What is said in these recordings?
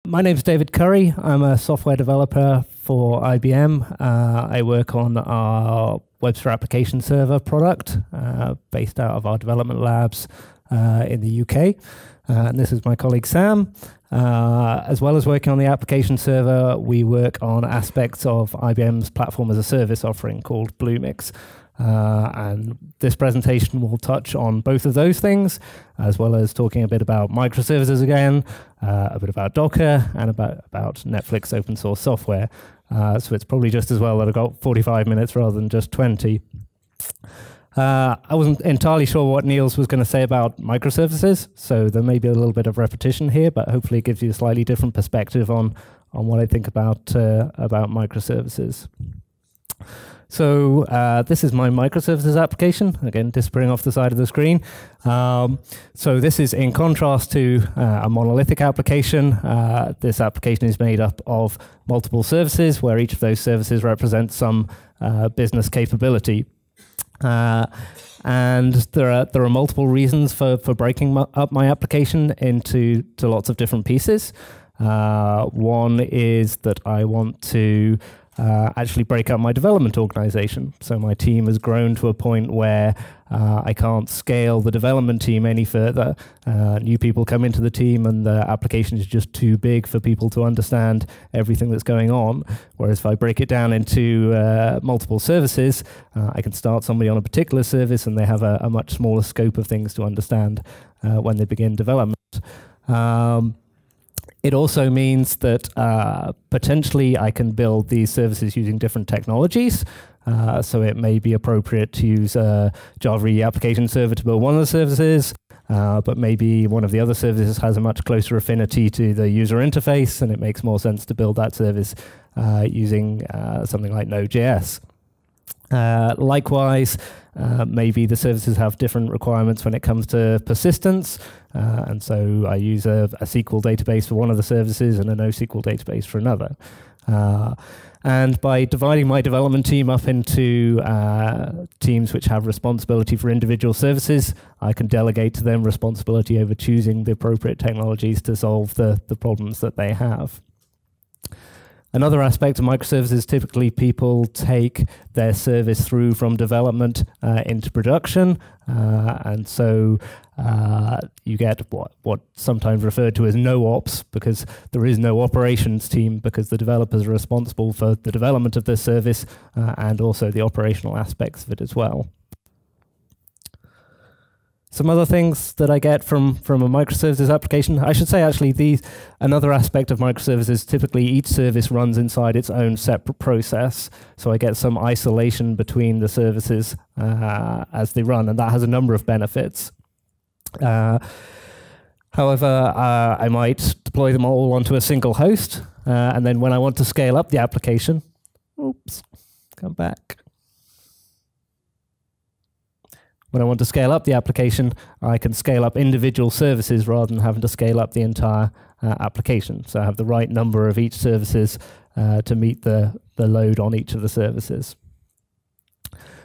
My name is David Currie. I'm a software developer for IBM. I work on our Webster application server product based out of our development labs in the UK. And this is my colleague Sam. As well as working on the application server, we work on aspects of IBM's platform as a service offering called Bluemix. And this presentation will touch on both of those things, as well as talking a bit about microservices again, a bit about Docker, and about Netflix open source software. So it's probably just as well that I've got 45 minutes rather than just 20. I wasn't entirely sure what Niels was going to say about microservices, so there may be a little bit of repetition here, but hopefully it gives you a slightly different perspective on what I think about microservices. So this is my microservices application, again, disappearing off the side of the screen. So this is in contrast to a monolithic application. This application is made up of multiple services, where each of those services represents some business capability. And there are multiple reasons for breaking up my application into lots of different pieces. One is that I want to actually break up my development organization. So my team has grown to a point where I can't scale the development team any further. New people come into the team and the application is just too big for people to understand everything that's going on. Whereas if I break it down into multiple services, I can start somebody on a particular service and they have a much smaller scope of things to understand when they begin development. It also means that potentially I can build these services using different technologies. So it may be appropriate to use a Java EE application server to build one of the services, but maybe one of the other services has a much closer affinity to the user interface, and it makes more sense to build that service using something like Node.js. Likewise, maybe the services have different requirements when it comes to persistence, and so I use a SQL database for one of the services and a NoSQL database for another. And by dividing my development team up into teams which have responsibility for individual services, I can delegate to them responsibility over choosing the appropriate technologies to solve the problems that they have. Another aspect of microservices, typically people take their service through from development into production, and so you get what sometimes referred to as no-ops, because there is no operations team, because the developers are responsible for the development of the service and also the operational aspects of it as well. Some other things that I get from a microservices application, I should say actually another aspect of microservices, typically each service runs inside its own separate process. So I get some isolation between the services as they run, and that has a number of benefits. However, I might deploy them all onto a single host, and then when I want to scale up the application, come back. When I want to scale up the application, I can scale up individual services rather than having to scale up the entire application. So I have the right number of each services to meet the load on each of the services.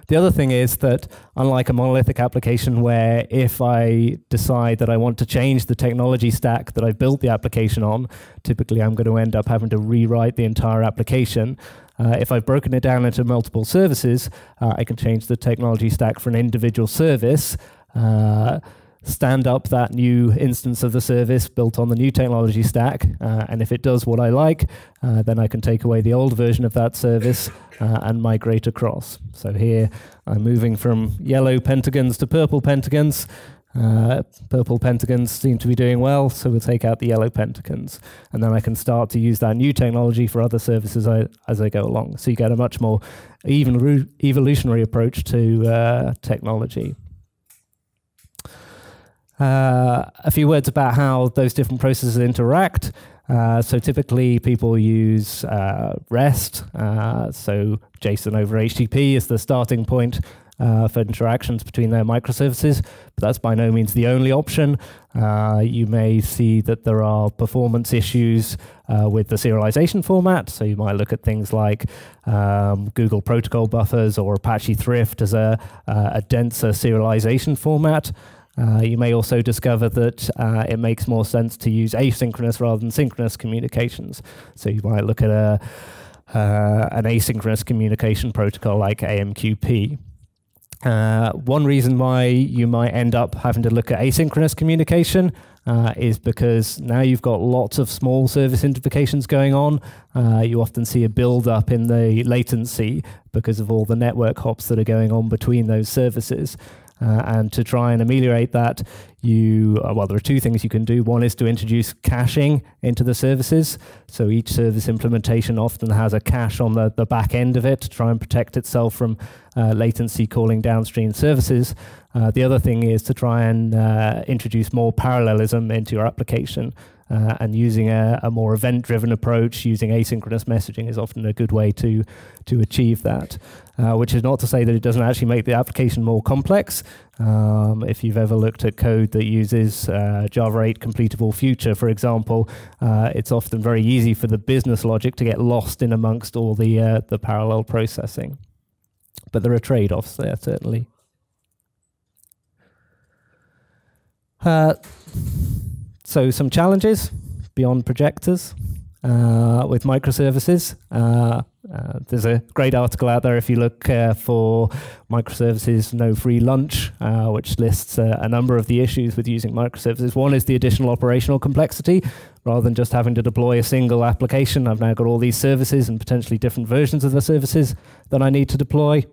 The other thing is that, unlike a monolithic application where if I decide that I want to change the technology stack that I've built the application on, typically I'm going to end up having to rewrite the entire application. If I've broken it down into multiple services, I can change the technology stack for an individual service, stand up that new instance of the service built on the new technology stack, and if it does what I like, then I can take away the old version of that service and migrate across. So here I'm moving from yellow pentagons to purple pentagons. Purple pentagons seem to be doing well, so we'll take out the yellow pentagons. And then I can start to use that new technology for other services as I go along. So you get a much more evolutionary approach to technology. A few words about how those different processes interact. So typically people use REST, so JSON over HTTP is the starting point for interactions between their microservices, but that's by no means the only option. You may see that there are performance issues with the serialization format, so you might look at things like Google Protocol buffers or Apache Thrift as a denser serialization format. You may also discover that it makes more sense to use asynchronous rather than synchronous communications. So you might look at an asynchronous communication protocol like AMQP. One reason why you might end up having to look at asynchronous communication is because now you've got lots of small service identifications going on. You often see a build-up in the latency because of all the network hops that are going on between those services. And to try and ameliorate that, well, there are two things you can do. One is to introduce caching into the services. So each service implementation often has a cache on the back end of it to try and protect itself from latency calling downstream services. The other thing is to try and introduce more parallelism into your application. And using a more event-driven approach, using asynchronous messaging is often a good way to achieve that. Which is not to say that it doesn't actually make the application more complex. If you've ever looked at code that uses Java 8 completable future, for example, it's often very easy for the business logic to get lost in amongst all the parallel processing. But there are trade-offs there, certainly. So some challenges beyond projectors with microservices. There's a great article out there if you look for microservices no free lunch, which lists a number of the issues with using microservices. One is the additional operational complexity. Rather than just having to deploy a single application, I've now got all these services and potentially different versions of the services that I need to deploy.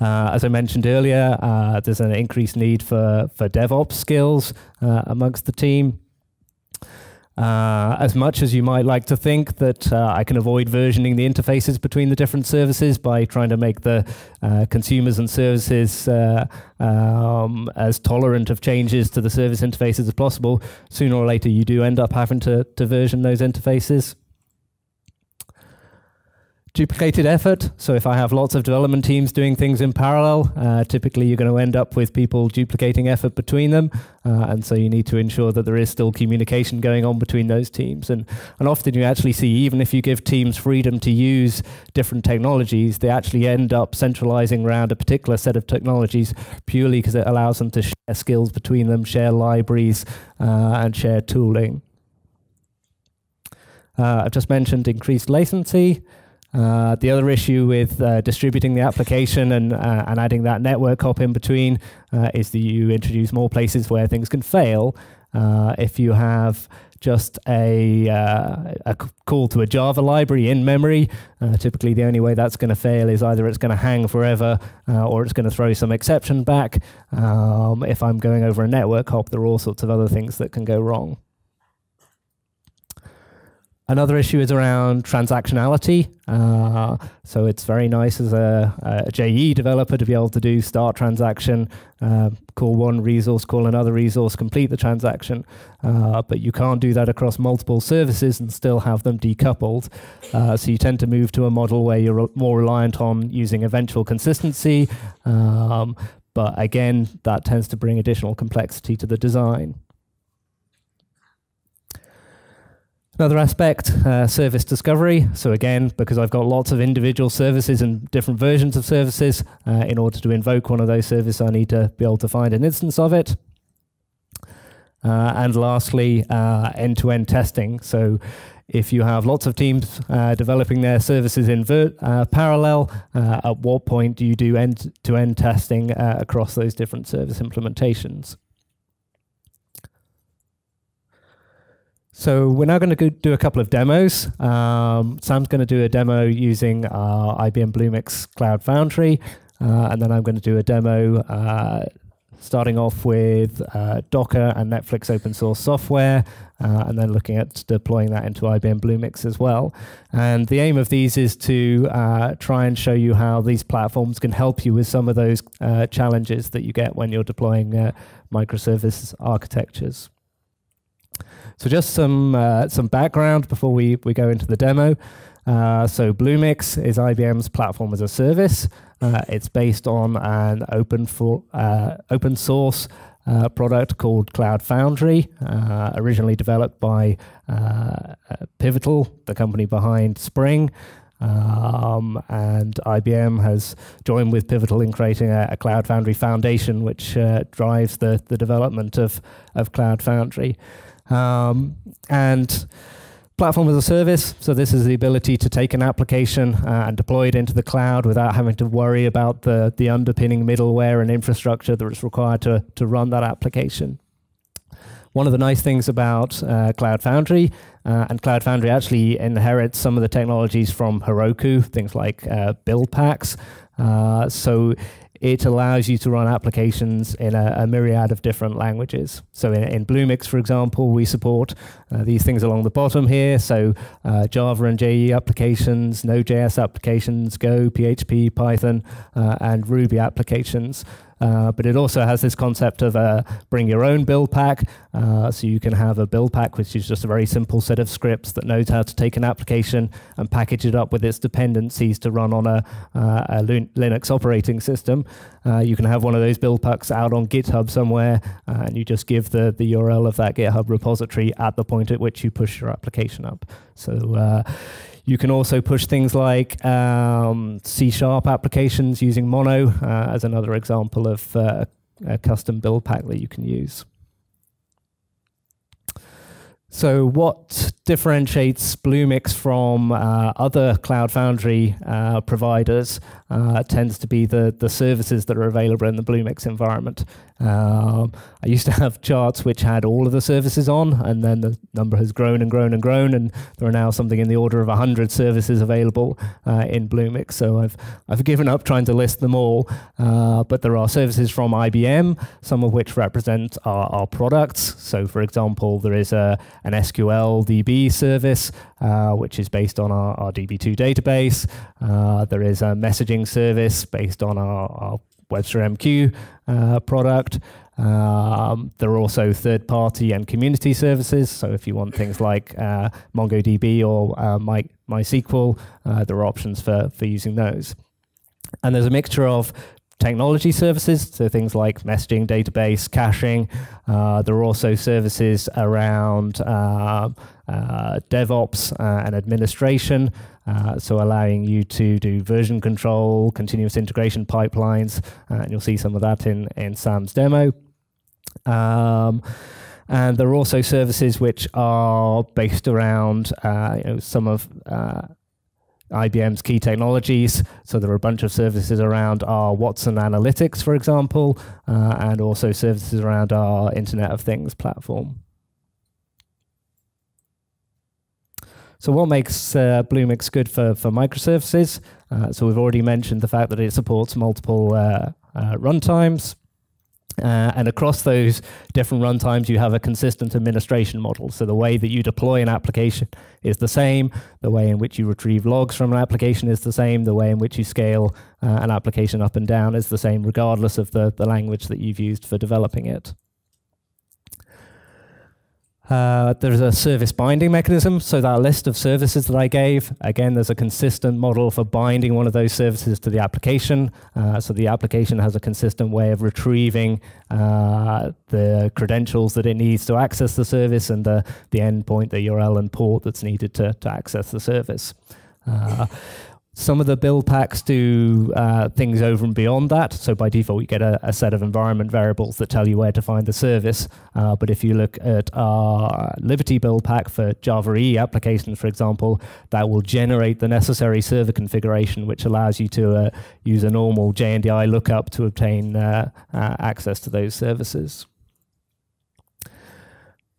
As I mentioned earlier, there's an increased need for DevOps skills amongst the team. As much as you might like to think that I can avoid versioning the interfaces between the different services by trying to make the consumers and services as tolerant of changes to the service interfaces as possible, sooner or later you do end up having to version those interfaces. Duplicated effort. So if I have lots of development teams doing things in parallel, typically you're going to end up with people duplicating effort between them. And so you need to ensure that there is still communication going on between those teams. And often you actually see, even if you give teams freedom to use different technologies, they actually end up centralizing around a particular set of technologies purely because it allows them to share skills between them, share libraries, and share tooling. I've just mentioned increased latency. The other issue with distributing the application and adding that network hop in between is that you introduce more places where things can fail. If you have just a call to a Java library in memory, typically the only way that's going to fail is either it's going to hang forever or it's going to throw some exception back. If I'm going over a network hop, there are all sorts of other things that can go wrong. Another issue is around transactionality. So it's very nice as a JE developer to be able to do start transaction, call one resource, call another resource, complete the transaction. But you can't do that across multiple services and still have them decoupled. So you tend to move to a model where you're more reliant on using eventual consistency. But again, that tends to bring additional complexity to the design. Another aspect, service discovery. So again, because I've got lots of individual services and different versions of services, in order to invoke one of those services, I need to be able to find an instance of it. And lastly, end-to-end testing. So if you have lots of teams developing their services in parallel, at what point do you do end-to-end testing across those different service implementations? So we're now going to do a couple of demos. Sam's going to do a demo using IBM Bluemix Cloud Foundry, and then I'm going to do a demo starting off with Docker and Netflix open source software, and then looking at deploying that into IBM Bluemix as well. And the aim of these is to try and show you how these platforms can help you with some of those challenges that you get when you're deploying microservice architectures. So just some background before we go into the demo. So Bluemix is IBM's platform as a service. It's based on an open source product called Cloud Foundry, originally developed by Pivotal, the company behind Spring. And IBM has joined with Pivotal in creating a Cloud Foundry Foundation, which drives the development of Cloud Foundry. And Platform as a service, so this is the ability to take an application and deploy it into the cloud without having to worry about the underpinning middleware and infrastructure that is required to run that application. One of the nice things about Cloud Foundry, and Cloud Foundry actually inherits some of the technologies from Heroku, things like build packs. So it allows you to run applications in a myriad of different languages. So in Bluemix, for example, we support these things along the bottom here. So Java and JE applications, Node.js applications, Go, PHP, Python, and Ruby applications. But it also has this concept of bring your own build pack. So you can have a build pack, which is just a very simple set of scripts that knows how to take an application and package it up with its dependencies to run on a Linux operating system. You can have one of those build packs out on GitHub somewhere, and you just give the URL of that GitHub repository at the point at which you push your application up. So you can also push things like C# applications using Mono as another example of a custom build pack that you can use. So what differentiates Bluemix from other Cloud Foundry providers tends to be the services that are available in the Bluemix environment. I used to have charts which had all of the services on, and then the number has grown and grown and grown, and there are now something in the order of 100 services available in Bluemix. So I've given up trying to list them all, but there are services from IBM, some of which represent our products. So for example, there is an SQL DB service, which is based on our DB2 database. There is a messaging service based on our Webster MQ product. There are also third-party and community services. So if you want things like MongoDB or MySQL, there are options for using those. And there's a mixture of technology services, so things like messaging, database, caching. There are also services around DevOps and administration, so allowing you to do version control, continuous integration pipelines, and you'll see some of that in Sam's demo. And there are also services which are based around some of IBM's key technologies. So there are a bunch of services around our Watson Analytics, for example, and also services around our Internet of Things platform. So what makes Bluemix good for microservices? So we've already mentioned the fact that it supports multiple runtimes. And across those different runtimes, you have a consistent administration model. So the way that you deploy an application is the same. The way in which you retrieve logs from an application is the same. The way in which you scale an application up and down is the same, regardless of the language that you've used for developing it. There's a service binding mechanism. So that list of services that I gave, again, there's a consistent model for binding one of those services to the application. So the application has a consistent way of retrieving the credentials that it needs to access the service and the endpoint, the URL and port that's needed to access the service. Some of the build packs do things over and beyond that. So by default, you get a set of environment variables that tell you where to find the service. But if you look at our Liberty build pack for Java EE applications, for example, that will generate the necessary server configuration, which allows you to use a normal JNDI lookup to obtain access to those services.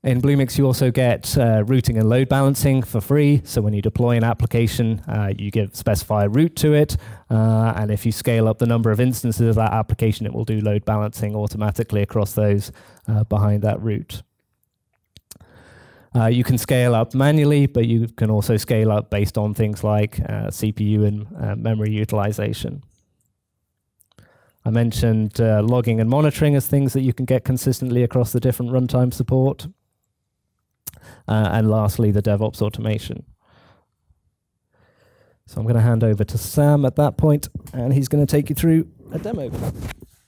In Bluemix, you also get routing and load balancing for free. So when you deploy an application, you specify a route to it. And if you scale up the number of instances of that application, it will do load balancing automatically across those behind that route. You can scale up manually, but you can also scale up based on things like CPU and memory utilization. I mentioned logging and monitoring as things that you can get consistently across the different runtime support. And lastly, the DevOps automation. So I'm going to hand over to Sam at that point, and he's going to take you through a demo.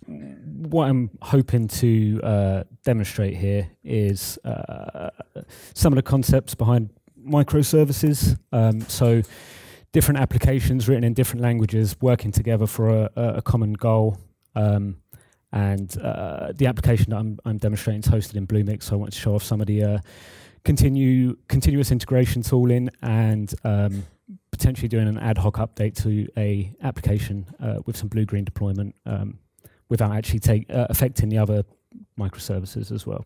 What I'm hoping to demonstrate here is some of the concepts behind microservices. So different applications written in different languages working together for a common goal. And the application that I'm demonstrating is hosted in Bluemix, so I want to show off some of the continuous integration tooling and potentially doing an ad hoc update to a application with some blue-green deployment without actually affecting the other microservices as well.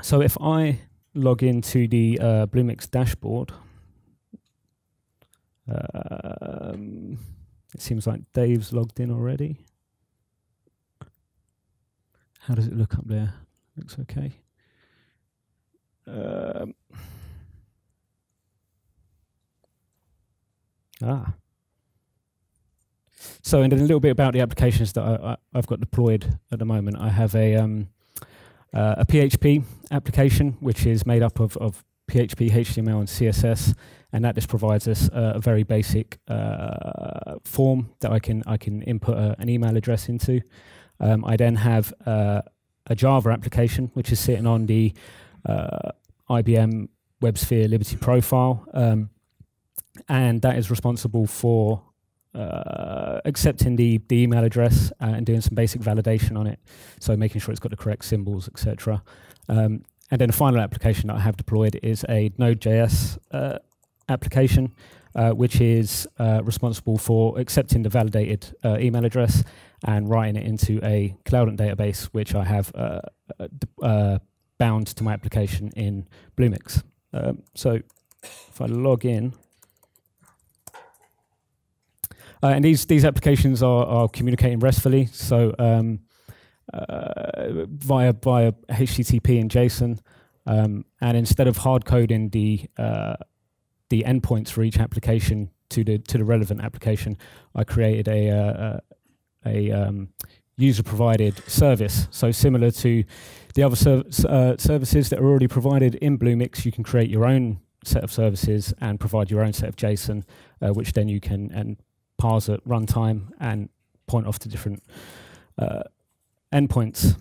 So if I log into the Bluemix dashboard, it seems like Dave's logged in already. How does it look up there? Looks okay. So, and a little bit about the applications that I've got deployed at the moment. I have a PHP application, which is made up of PHP, HTML, and CSS, and that just provides us a very basic form that I can input an email address into. I then have a Java application, which is sitting on the IBM WebSphere Liberty profile, and that is responsible for accepting the email address and doing some basic validation on it, so making sure it's got the correct symbols, etc. And then the final application that I have deployed is a Node.js application, which is responsible for accepting the validated email address and writing it into a Cloud database, which I have bound to my application in Bluemix. So if I log in, and these applications are communicating RESTfully, so via HTTP and JSON, and instead of hard coding the endpoints for each application to the relevant application, I created a user-provided service. So similar to the other services that are already provided in Bluemix, you can create your own set of services and provide your own set of JSON, which then you can parse at runtime and point off to different endpoints.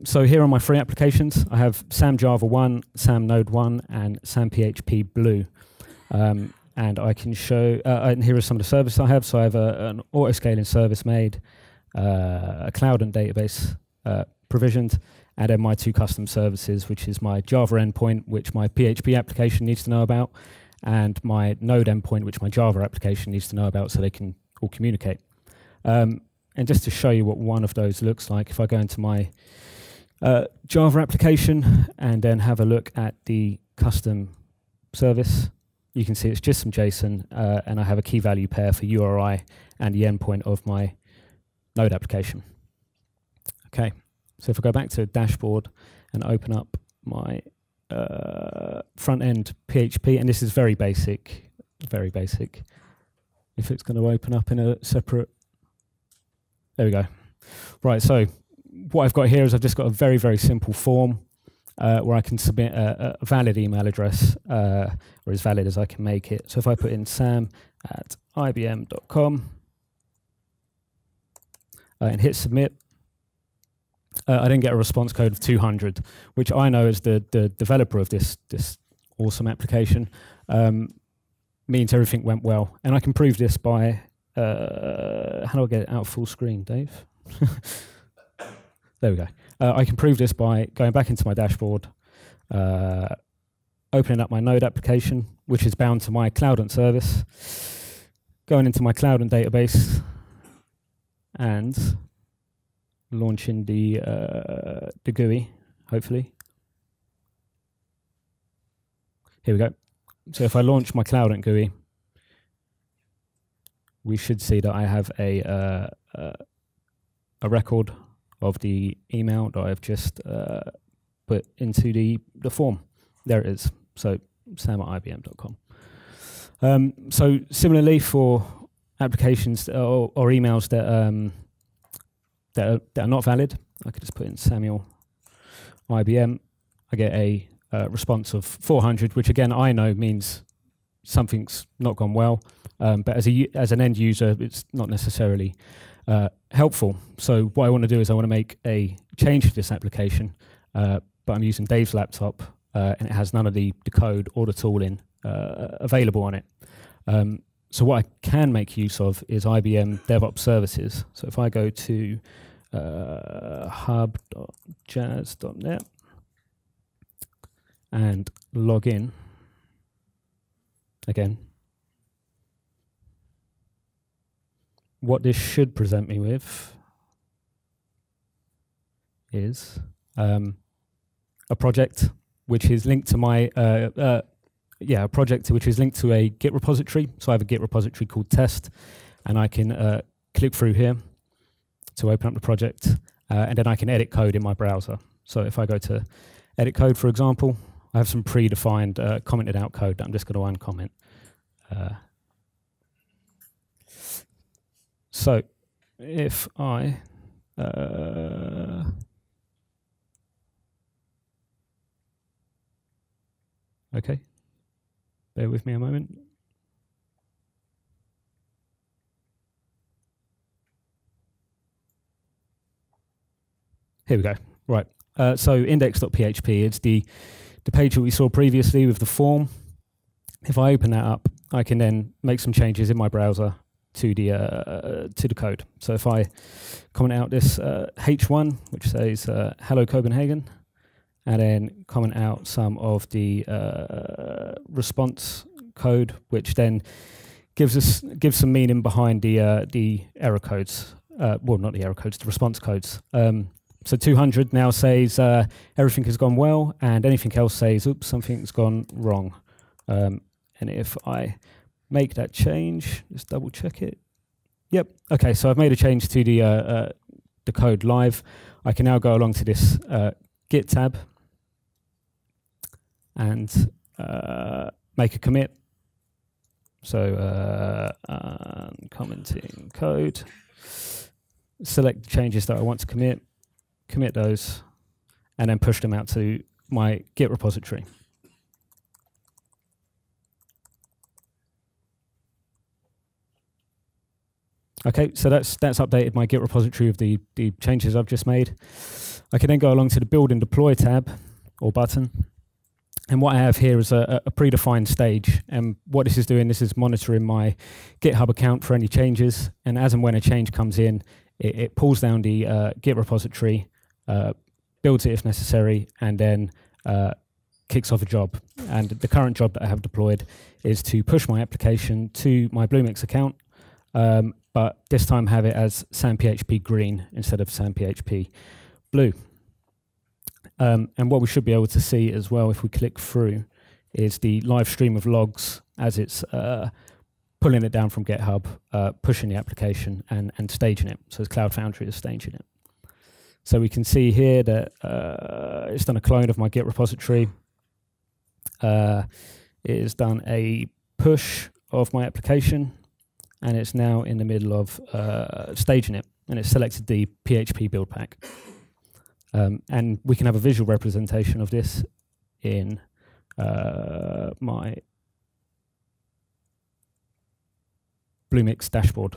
So here are my three applications. I have SAM Java 1, SAM Node 1, and SAM PHP Blue. And I can show, and here are some of the services I have. So I have an auto-scaling service made, a cloud and database provisioned, and then my two custom services, which is my Java endpoint, which my PHP application needs to know about, and my Node endpoint, which my Java application needs to know about so they can all communicate. And just to show you what one of those looks like, if I go into my Java application and then have a look at the custom service, you can see it's just some JSON, and I have a key value pair for URI and the endpoint of my Node application. Okay, so if I go back to dashboard and open up my front-end PHP, and this is very basic, if it's going to open up in a separate, there we go. Right, so what I've got here is I've just got a very, very simple form where I can submit a valid email address, or as valid as I can make it. So if I put in sam@ibm.com and hit submit, I then get a response code of 200, which I know as the developer of this awesome application means everything went well. And I can prove this by, how do I get it out full screen, Dave? There we go. I can prove this by going back into my dashboard, opening up my Node application, which is bound to my Cloud service, going into my Cloud database, and launching the GUI, hopefully. Here we go. So if I launch my Cloud GUI, we should see that I have a record of the email that I've just put into the form. There it is. So sam@ibm.com. So similarly for applications or emails that are not valid, I could just put in Samuel IBM. I get a response of 400, which again I know means something's not gone well. But as an end user, it's not necessarily helpful. So what I want to do is I want to make a change to this application, but I'm using Dave's laptop, and it has none of the code or the tooling available on it. So what I can make use of is IBM DevOps Services. So if I go to hub.jazz.net and log in again, what this should present me with is a project which is linked to my a project which is linked to a Git repository. So I have a Git repository called test, and I can click through here to open up the project, and then I can edit code in my browser. So if I go to edit code, for example, I have some predefined commented out code that I'm just going to uncomment. So if I okay, bear with me a moment. Here we go. Right. So index.php is the page that we saw previously with the form. If I open that up, I can then make some changes in my browser to the code. So if I comment out this H1, which says hello Copenhagen, and then comment out some of the response code, which then gives some meaning behind the error codes. Well, not the error codes, the response codes. So 200 now says everything has gone well, and anything else says, oops, something's gone wrong. And if I make that change, just double check it. Yep. Okay. So I've made a change to the code live. I can now go along to this Git tab and make a commit. So commenting code, select the changes that I want to commit those, and then push them out to my Git repository. Okay, so that's updated my Git repository of the changes I've just made. I can then go along to the build and deploy tab or button. And what I have here is a predefined stage. And what this is doing, this is monitoring my GitHub account for any changes. And as and when a change comes in, it pulls down the Git repository, builds it if necessary, and then kicks off a job. And the current job that I have deployed is to push my application to my Bluemix account, but this time have it as SAM-PHP green instead of SAM-PHP blue. And what we should be able to see as well, if we click through, is the live stream of logs as it's pulling it down from GitHub, pushing the application and staging it. So Cloud Foundry is staging it. So we can see here that it's done a clone of my Git repository. It has done a push of my application, and it's now in the middle of staging it, and it's selected the PHP build pack. And we can have a visual representation of this in my Bluemix Dashboard.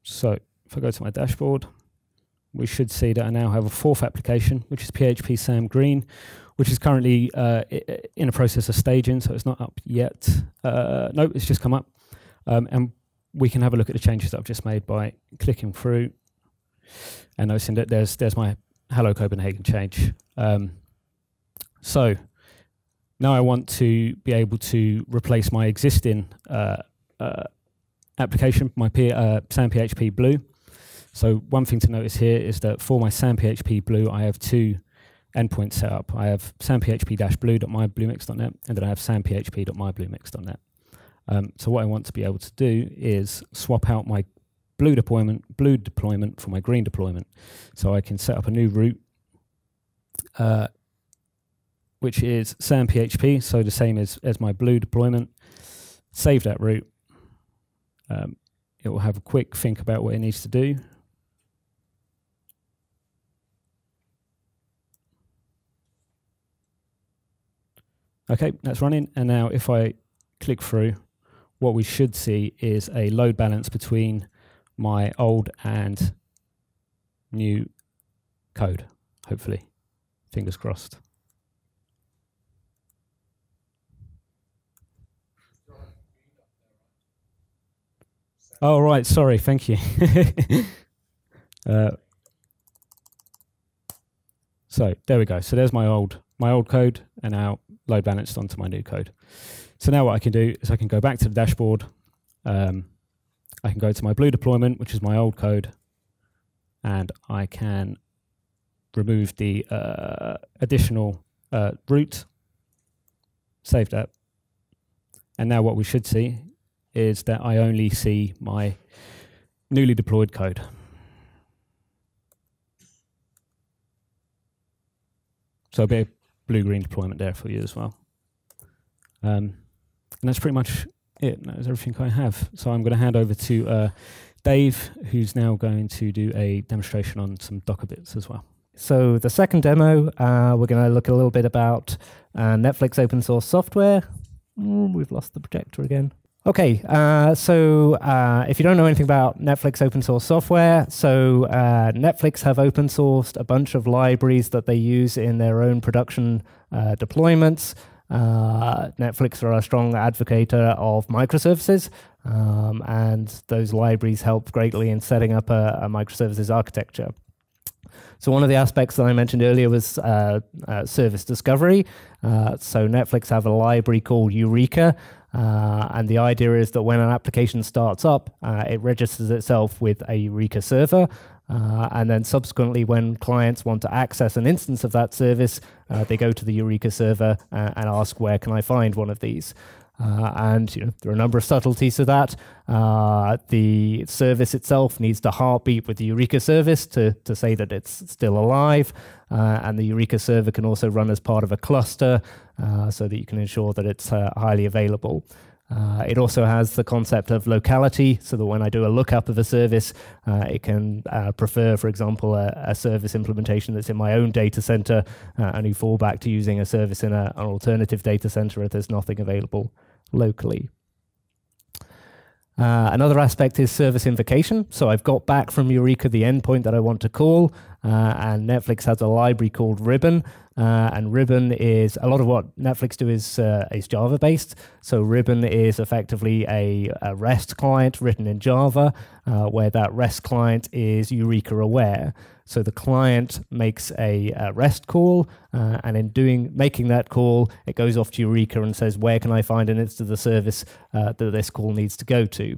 So if I go to my dashboard, we should see that I now have a fourth application, which is PHP SAM Green, which is currently in a process of staging, so it's not up yet. No, it's just come up. And we can have a look at the changes that I've just made by clicking through and noticing that there's my Hello Copenhagen change. So now I want to be able to replace my existing application, my SAM-PHP Blue. So one thing to notice here is that for my SAM-PHP Blue, I have two endpoints set up. I have sam-php-blue.mybluemix.net, and then I have sam-php.mybluemix.net. So what I want to be able to do is swap out my blue deployment for my green deployment. So I can set up a new route, which is sam-php, so the same as my blue deployment. Save that route. It will have a quick think about what it needs to do. Okay, that's running. And now if I click through, what we should see is a load balance between my old and new code, hopefully. Fingers crossed. Oh, right, sorry, thank you. So there we go. So there's my old code, and now load balanced onto my new code. So now what I can do is I can go back to the dashboard. I can go to my Blue deployment, which is my old code, and I can remove the additional root, save that. And now what we should see is that I only see my newly deployed code. So a bit of blue-green deployment there for you as well. And that's pretty much it. That's everything I have. So I'm going to hand over to Dave, who's now going to do a demonstration on some Docker bits as well. So the second demo, we're going to look a little bit about Netflix open source software. We've lost the projector again. Okay, so if you don't know anything about Netflix open source software, so Netflix have open sourced a bunch of libraries that they use in their own production deployments. Netflix are a strong advocate of microservices, and those libraries help greatly in setting up a microservices architecture. So one of the aspects that I mentioned earlier was service discovery. So Netflix have a library called Eureka, and the idea is that when an application starts up, it registers itself with a Eureka server, and then subsequently when clients want to access an instance of that service, they go to the Eureka server and ask, where can I find one of these? And there are a number of subtleties to that. The service itself needs to heartbeat with the Eureka service to say that it's still alive, and the Eureka server can also run as part of a cluster so that you can ensure that it's highly available. It also has the concept of locality, so that when I do a lookup of a service, it can prefer, for example, a service implementation that's in my own data center, and only fall back to using a service in an alternative data center if there's nothing available locally. Another aspect is service invocation. So I've got back from Eureka the endpoint that I want to call, and Netflix has a library called Ribbon. And Ribbon is, a lot of what Netflix do is Java based. So Ribbon is effectively a REST client written in Java, where that REST client is Eureka aware. So the client makes a REST call, and in making that call, it goes off to Eureka and says, where can I find an instance of the service that this call needs to go to?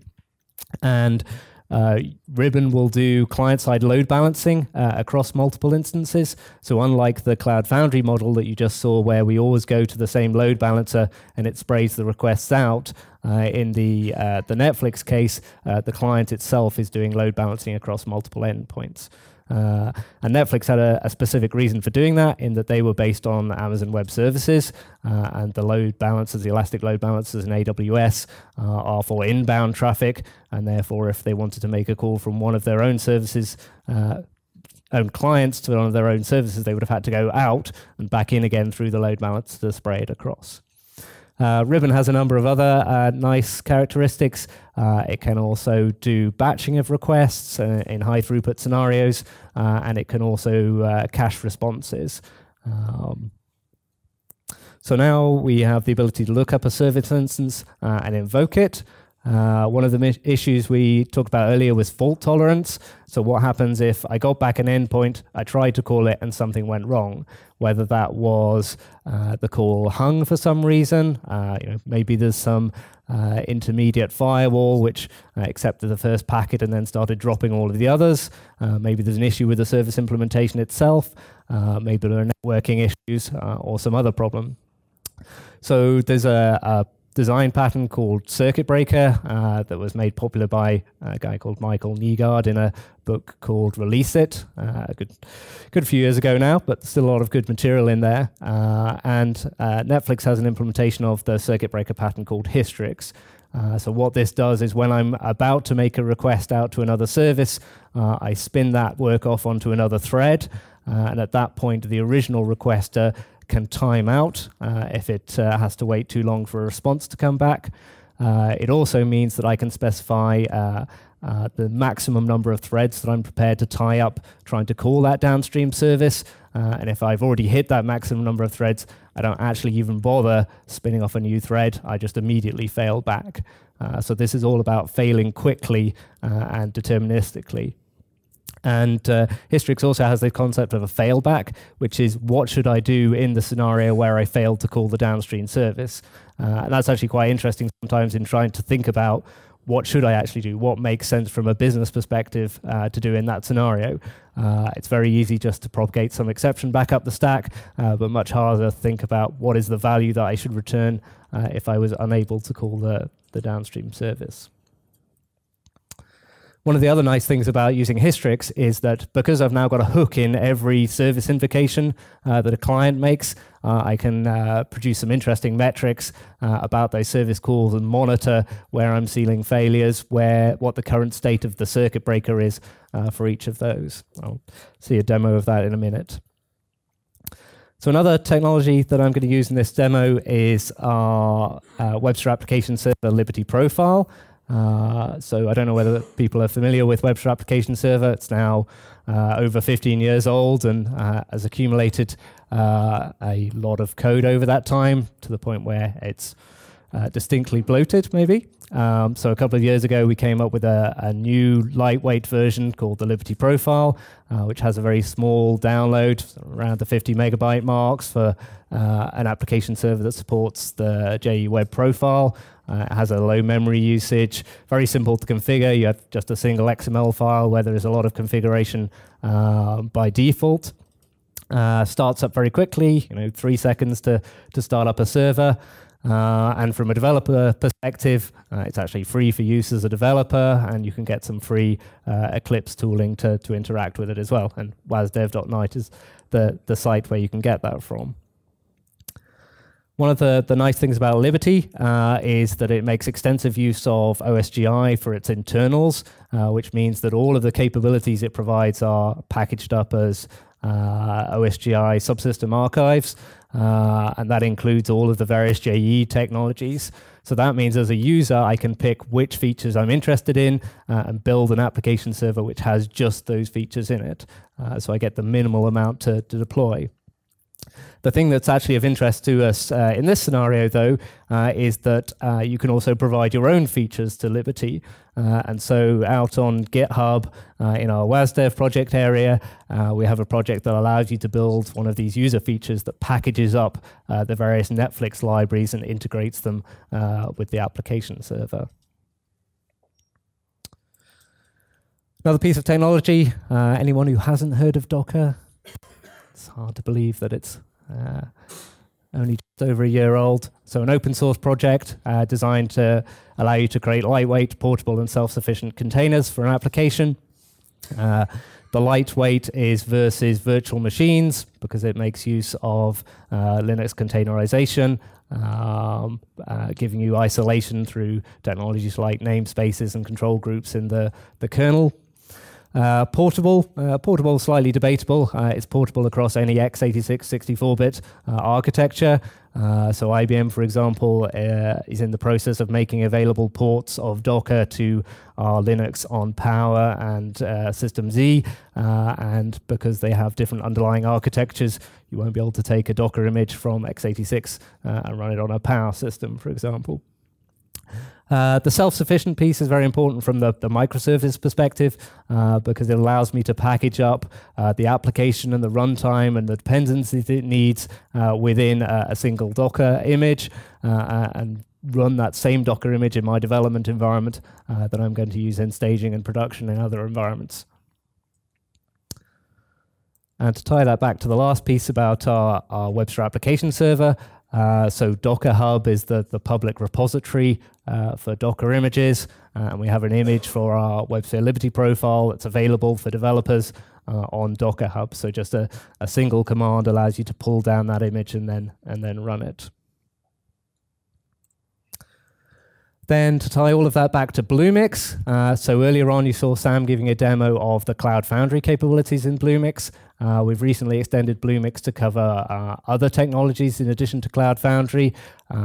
And Ribbon will do client-side load balancing across multiple instances. So unlike the Cloud Foundry model that you just saw, where we always go to the same load balancer and it sprays the requests out, in the Netflix case, the client itself is doing load balancing across multiple endpoints. And Netflix had a specific reason for doing that, in that they were based on Amazon Web Services, and the load balancers, the elastic load balancers in AWS are for inbound traffic, and therefore if they wanted to make a call from one of their own services, own clients to one of their own services, they would have had to go out and back in again through the load balancer to spray it across. Ribbon has a number of other nice characteristics. It can also do batching of requests in high throughput scenarios, and it can also cache responses. So now we have the ability to look up a service instance and invoke it. One of the issues we talked about earlier was fault tolerance. So what happens if I got back an endpoint, I tried to call it, and something went wrong? Whether that was the call hung for some reason, maybe there's some intermediate firewall which accepted the first packet and then started dropping all of the others. Maybe there's an issue with the service implementation itself. Maybe there are networking issues or some other problem. So there's a design pattern called Circuit Breaker that was made popular by a guy called Michael Nygaard in a book called Release It, a good few years ago now, but still a lot of good material in there. And Netflix has an implementation of the Circuit Breaker pattern called Hystrix. So what this does is when I'm about to make a request out to another service, I spin that work off onto another thread, and at that point the original requester can time out if it has to wait too long for a response to come back. It also means that I can specify the maximum number of threads that I'm prepared to tie up trying to call that downstream service. And if I've already hit that maximum number of threads, I don't actually even bother spinning off a new thread. I just immediately fail back. So this is all about failing quickly and deterministically. And Hystrix also has the concept of a failback, which is what should I do in the scenario where I failed to call the downstream service. And that's actually quite interesting sometimes in trying to think about what should I actually do, what makes sense from a business perspective to do in that scenario. It's very easy just to propagate some exception back up the stack, but much harder to think about what is the value that I should return if I was unable to call the downstream service. One of the other nice things about using Hystrix is that because I've now got a hook in every service invocation that a client makes, I can produce some interesting metrics about those service calls and monitor where I'm seeing failures, what the current state of the circuit breaker is for each of those. I'll see a demo of that in a minute. So another technology that I'm going to use in this demo is our Webster Application Server Liberty Profile. So I don't know whether people are familiar with Webster Application Server. It's now over 15 years old and has accumulated a lot of code over that time to the point where it's distinctly bloated, maybe. So a couple of years ago, we came up with a new lightweight version called the Liberty Profile, which has a very small download, around the 50 megabyte marks for an application server that supports the JE Web Profile. It has a low memory usage, very simple to configure. You have just a single XML file where there is a lot of configuration by default. Starts up very quickly, 3 seconds to start up a server. And from a developer perspective, it's actually free for use as a developer, and you can get some free Eclipse tooling to interact with it as well. And wasdev.net is the site where you can get that from. One of the nice things about Liberty is that it makes extensive use of OSGI for its internals, which means that all of the capabilities it provides are packaged up as OSGI subsystem archives, and that includes all of the various JE technologies. So that means as a user, I can pick which features I'm interested in and build an application server which has just those features in it. So I get the minimal amount to deploy. The thing that's actually of interest to us in this scenario, though, is that you can also provide your own features to Liberty. And so out on GitHub, in our WasDev project area, we have a project that allows you to build one of these user features that packages up the various Netflix libraries and integrates them with the application server. Another piece of technology, anyone who hasn't heard of Docker? It's hard to believe that it's only just over a year old. So an open source project designed to allow you to create lightweight, portable, and self-sufficient containers for an application. The lightweight is versus virtual machines because it makes use of Linux containerization, giving you isolation through technologies like namespaces and control groups in the kernel. Portable, slightly debatable. It's portable across any x86 64-bit architecture. So IBM, for example, is in the process of making available ports of Docker to our Linux on Power and System Z. And because they have different underlying architectures, you won't be able to take a Docker image from x86 and run it on a Power system, for example. The self-sufficient piece is very important from the microservice perspective because it allows me to package up the application and the runtime and the dependencies it needs within a single Docker image and run that same Docker image in my development environment that I'm going to use in staging and production in other environments. And to tie that back to the last piece about our Webster application server, so Docker Hub is the public repository for Docker images, and we have an image for our WebSphere Liberty profile that's available for developers on Docker Hub. So just a single command allows you to pull down that image and then run it. Then to tie all of that back to Bluemix, so earlier on you saw Sam giving a demo of the Cloud Foundry capabilities in Bluemix. We've recently extended Bluemix to cover other technologies in addition to Cloud Foundry.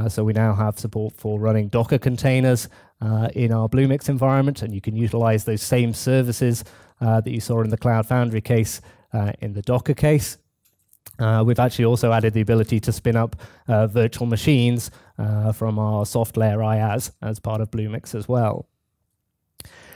So we now have support for running Docker containers in our Bluemix environment, and you can utilize those same services that you saw in the Cloud Foundry case in the Docker case. We've actually also added the ability to spin up virtual machines from our soft layer IaaS as part of Bluemix as well.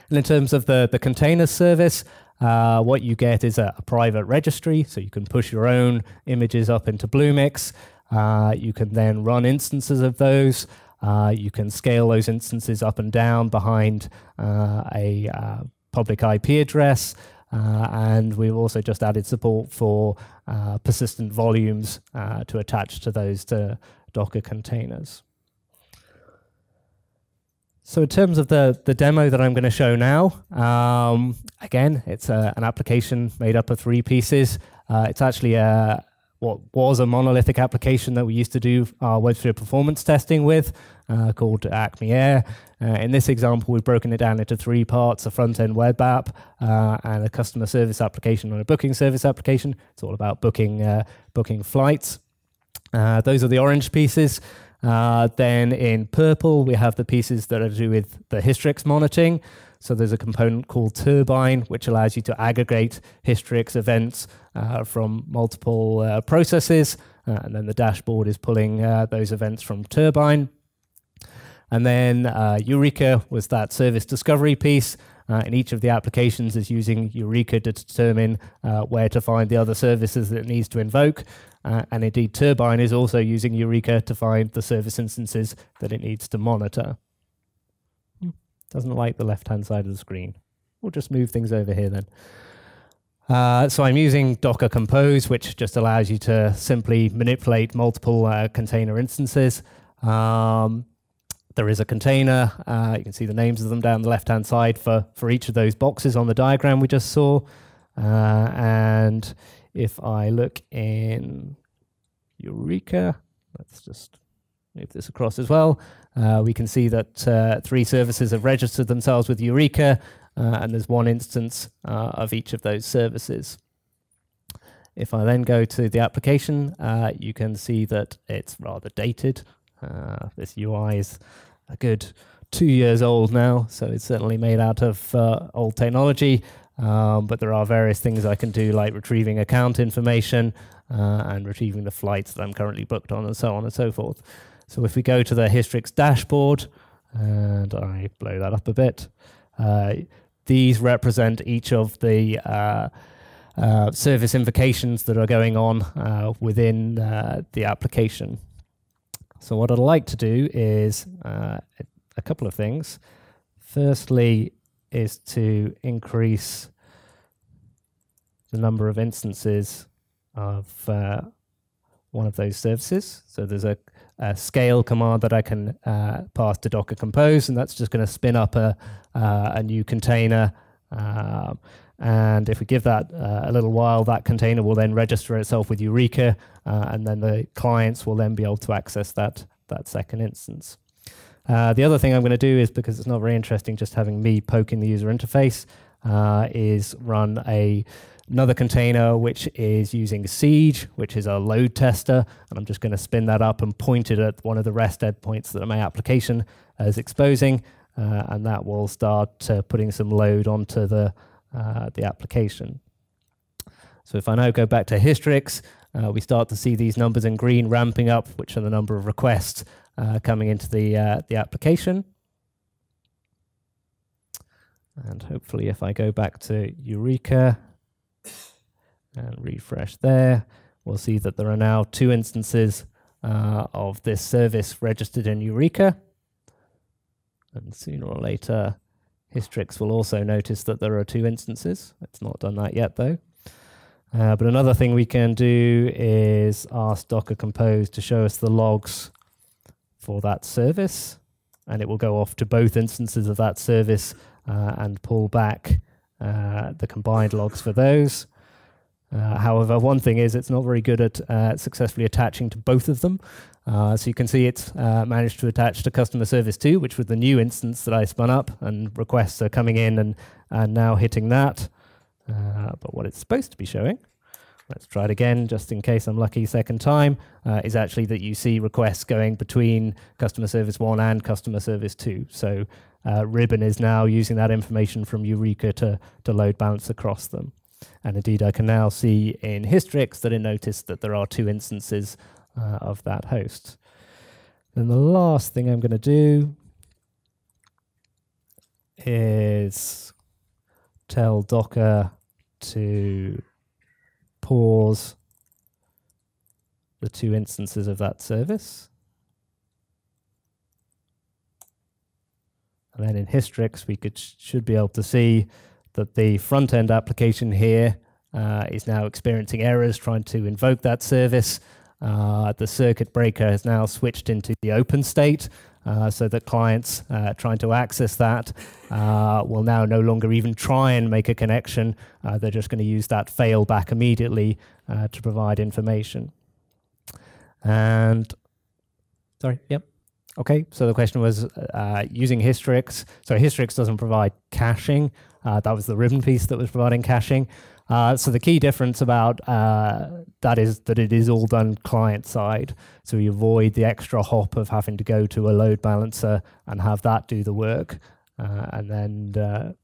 And in terms of the container service, what you get is a private registry, so you can push your own images up into Bluemix. You can then run instances of those. You can scale those instances up and down behind a public IP address. And we've also just added support for persistent volumes to attach to those Docker containers. So in terms of the demo that I'm going to show now, again, it's an application made up of 3 pieces. It's actually what was a monolithic application that we used to do our WebSphere performance testing with, called Acme Air. In this example, we've broken it down into 3 parts: a front-end web app, and a customer service application and a booking service application. It's all about booking flights. Those are the orange pieces. Then in purple, we have the pieces that are to do with the Hystrix monitoring. So there's a component called Turbine, which allows you to aggregate Hystrix events from multiple processes. And then the dashboard is pulling those events from Turbine. And then Eureka was that service discovery piece. And each of the applications is using Eureka to determine where to find the other services that it needs to invoke. And indeed, Turbine is also using Eureka to find the service instances that it needs to monitor. Doesn't like the left-hand side of the screen. We'll just move things over here then. So I'm using Docker Compose, which just allows you to simply manipulate multiple container instances. There is a container. You can see the names of them down the left-hand side for each of those boxes on the diagram we just saw. And if I look in Eureka, let's just move this across as well. We can see that 3 services have registered themselves with Eureka, and there's 1 instance of each of those services. If I then go to the application, you can see that it's rather dated. This UI is a good 2 years old now, so it's certainly made out of old technology. But there are various things I can do, like retrieving account information and retrieving the flights that I'm currently booked on, and so on and so forth. So if we go to the Hystrix dashboard, and I blow that up a bit, these represent each of the service invocations that are going on within the application. So what I'd like to do is a couple of things. Firstly, is to increase the number of instances of one of those services. So there's a scale command that I can pass to Docker Compose, and that's just going to spin up a new container. And if we give that a little while, that container will then register itself with Eureka, and then the clients will then be able to access that second instance. The other thing I'm going to do is, because it's not very interesting just having me poking the user interface, is run another container which is using Siege, which is a load tester, and I'm just going to spin that up and point it at one of the REST endpoints that my application is exposing, and that will start putting some load onto the application. So if I now go back to Hystrix, we start to see these numbers in green ramping up, which are the number of requests coming into the application. And hopefully if I go back to Eureka and refresh there, we'll see that there are now 2 instances of this service registered in Eureka. And sooner or later, Hystrix will also notice that there are 2 instances. It's not done that yet though. But another thing we can do is ask Docker Compose to show us the logs for that service, and it will go off to both instances of that service and pull back the combined logs for those. However, one thing is it's not very good at successfully attaching to both of them. So you can see it's managed to attach to customer service 2, which was the new instance that I spun up, and requests are coming in and now hitting that. But what it's supposed to be showing, let's try it again just in case I'm lucky second time, is actually that you see requests going between customer service 1 and customer service 2. So Ribbon is now using that information from Eureka to load balance across them. And indeed, I can now see in Hystrix that it noticed that there are 2 instances of that host. Then the last thing I'm going to do is tell Docker to pause the 2 instances of that service. And then in Hystrix, we should be able to see that the front-end application here is now experiencing errors trying to invoke that service. The circuit breaker has now switched into the open state, so that clients trying to access that will now no longer even try and make a connection. They're just going to use that fail back immediately to provide information. And, sorry, yep. Okay, so the question was using Hystrix. So Hystrix doesn't provide caching. That was the ribbon piece that was providing caching. So the key difference about that is that it is all done client side. So you avoid the extra hop of having to go to a load balancer and have that do the work, and then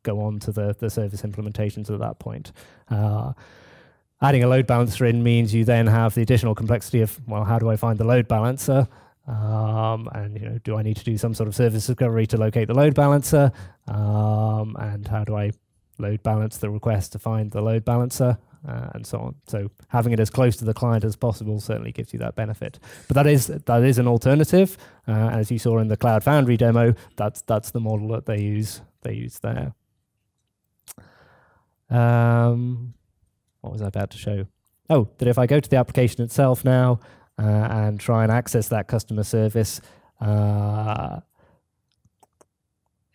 go on to the service implementations at that point. Adding a load balancer in means you then have the additional complexity of, well, how do I find the load balancer? And do I need to do some sort of service discovery to locate the load balancer? And how do I load balance the request to find the load balancer, and so on. So having it as close to the client as possible certainly gives you that benefit. But that is an alternative. As you saw in the Cloud Foundry demo, that's the model that they use there. What was I about to show? Oh, that if I go to the application itself now and try and access that customer service,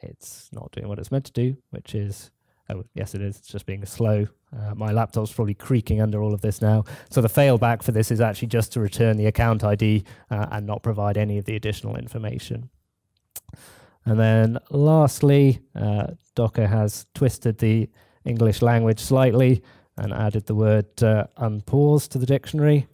it's not doing what it's meant to do, which is, oh, yes, it is. It's just being slow. My laptop's probably creaking under all of this now. So the failback for this is actually just to return the account ID and not provide any of the additional information. And then lastly, Docker has twisted the English language slightly and added the word unpause to the dictionary.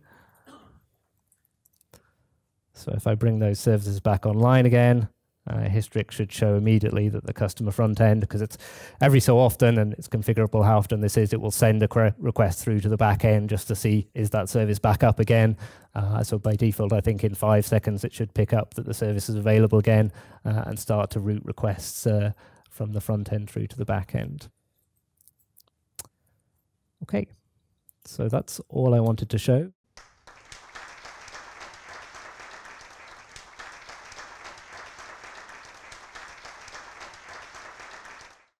So if I bring those services back online again, Hystrix should show immediately that the customer front end, because it's every so often, and it's configurable how often this is, it will send a request through to the back end just to see, is that service back up again? So by default, I think in 5 seconds, it should pick up that the service is available again and start to route requests from the front end through to the back end. Okay, so that's all I wanted to show.